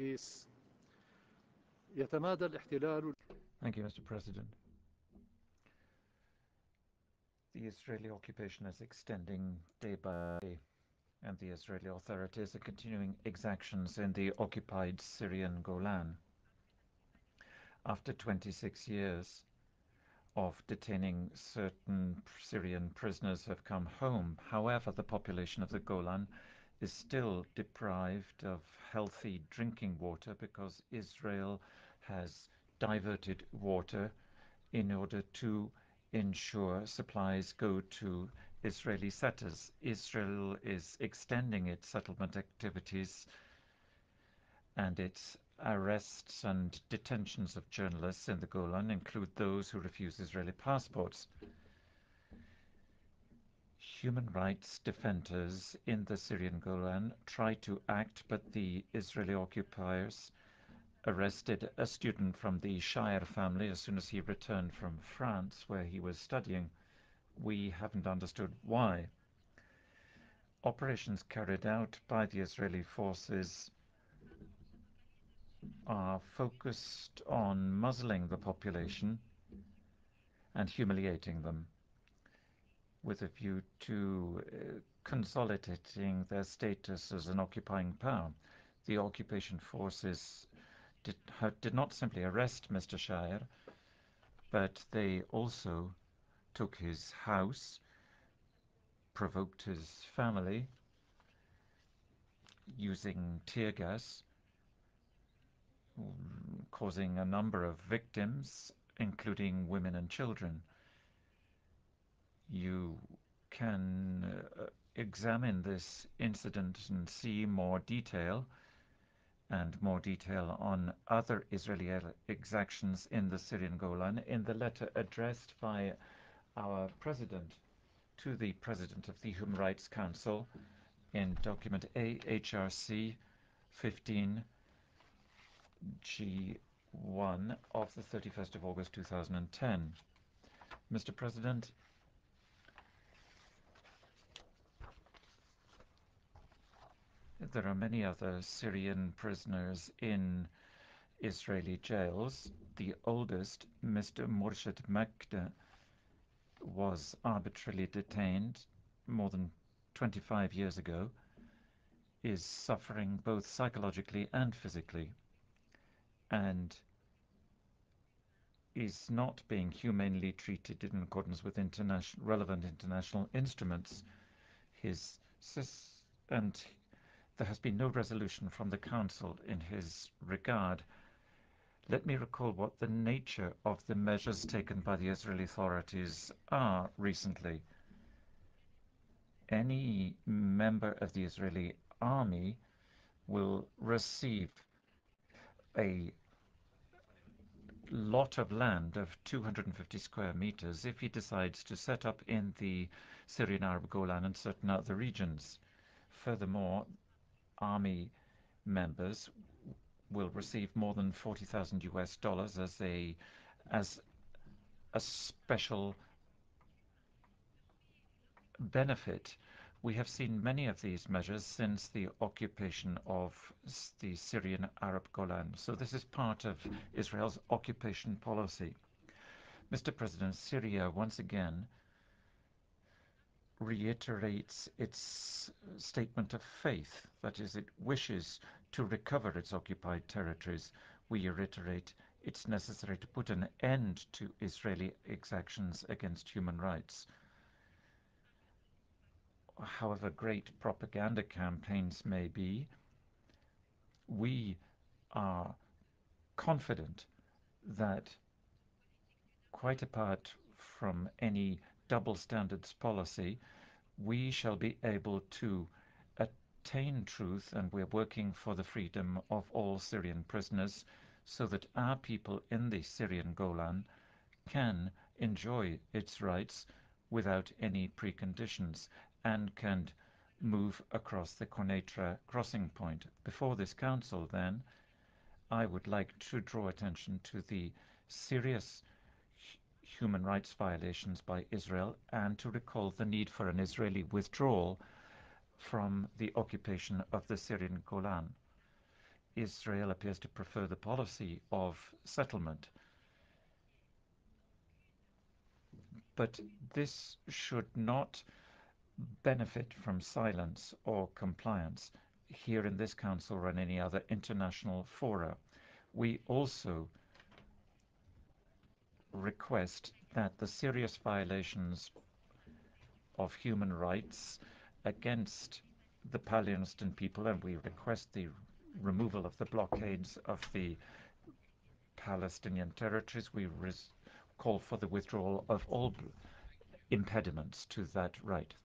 الرئيس. يتمادى الاحتلال. Thank you, Mr. President. The Israeli occupation is extending day by day, and the Israeli authorities are continuing exactions in the occupied Syrian Golan. After 26 years of detaining certain Syrian prisoners have come home. However, the population of the Golan is still deprived of healthy drinking water because Israel has diverted water in order to ensure supplies go to Israeli settlers. Israel is extending its settlement activities and its arrests and detentions of journalists in the Golan include those who refuse Israeli passports. Human rights defenders in the Syrian Golan tried to act, but the Israeli occupiers arrested a student from the Shire family as soon as he returned from France, where he was studying. We haven't understood why. Operations carried out by the Israeli forces are focused on muzzling the population and humiliating them with a view to consolidating their status as an occupying power. The occupation forces did not simply arrest Mr. Shire, but they also took his house, provoked his family using tear gas, causing a number of victims, including women and children. You can examine this incident and see more detail on other Israeli exactions in the Syrian Golan in the letter addressed by our president to the president of the Human Rights Council in document UNHRC 15 G1 of the 31st of August 2010. Mr. President, there are many other Syrian prisoners in Israeli jails. The oldest, Mr. Murshid Makda, was arbitrarily detained more than 25 years ago, is suffering both psychologically and physically, and is not being humanely treated in accordance with relevant international instruments. There has been no resolution from the Council in his regard. Let me recall what the nature of the measures taken by the Israeli authorities are recently. Any member of the Israeli army will receive a lot of land of 250 square meters if he decides to set up in the Syrian Arab Golan and certain other regions. Furthermore, army members will receive more than $40,000 as a special benefit. We have seen many of these measures since the occupation of the Syrian Arab Golan. So this is part of Israel's occupation policy. Mr. President, Syria once again reiterates its statement of faith, that is, it wishes to recover its occupied territories. We reiterate it's necessary to put an end to Israeli exactions against human rights. However great propaganda campaigns may be, we are confident that, quite apart from any double standards policy, we shall be able to attain truth, and we're working for the freedom of all Syrian prisoners so that our people in the Syrian Golan can enjoy its rights without any preconditions and can move across the Konetra crossing point. Before this council, then, I would like to draw attention to the serious human rights violations by Israel and to recall the need for an Israeli withdrawal from the occupation of the Syrian Golan. Israel appears to prefer the policy of settlement. But this should not benefit from silence or compliance here in this Council or in any other international fora. We also request that the serious violations of human rights against the Palestinian people, and we request the removal of the blockades of the Palestinian territories. We call for the withdrawal of all impediments to that right.